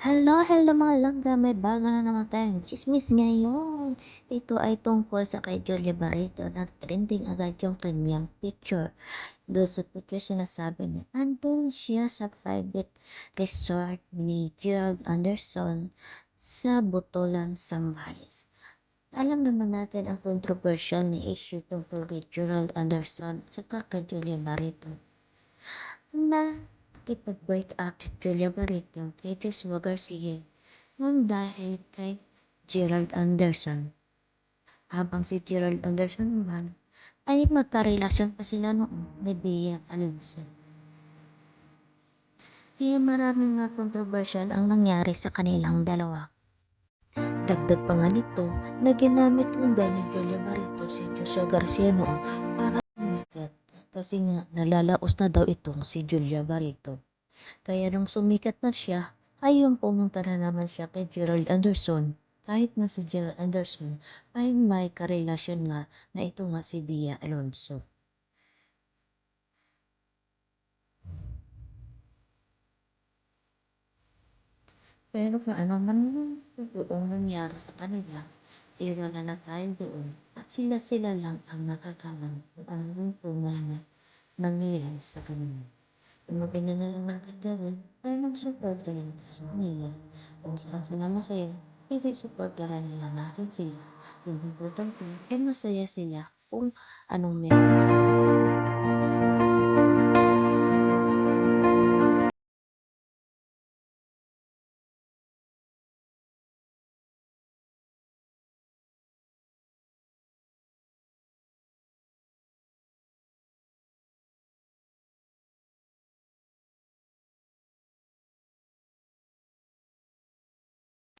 Hello, hello mga langga, may bago na naman tayong chismis ngayon. Ito ay tungkol sa kay Julia Barreto. Nag-trending agad yung kanyang picture. Doon sa picture sinasabi niya, andun siya sa private resort ni Gerald Anderson sa Botolan, Zambales. Alam naman natin ang controversial na issue tungkol kay Gerald Anderson sa kay Julia Barreto. Nakipag-break up si Julia Barreto kay Joshua Garcia nang dahil kay Gerald Anderson. Habang si Gerald Anderson naman ay magkarelasyon pa sila noon ni Bea Alonso. Kaya maraming nga kontrobersyal ang nangyari sa kanilang dalawa. Dagdag pa nga nito na ginamit lang daw ni Julia Barreto si Joshua Garcia noon para sumikat kasi nga nalalaos na daw itong si Julia Barreto. Kaya nung sumikat na siya, ayun pumunta na naman siya kay Gerald Anderson. Kahit na si Gerald Anderson ay may karelasyon nga na ito nga si Bea Alonso. Pero kung ano man totoong nangyari sa kanila, iwala na tayo doon at sila-sila lang ang nakakalam kung ano yung tunay na nangyayari sa kanila. Ang maganda na lang natin gawin ay mag-suportahan sa kanila. Kung saan sila masaya, hindi suportahan nila natin sila. Yung importante ay masaya sila kung anong meron sila.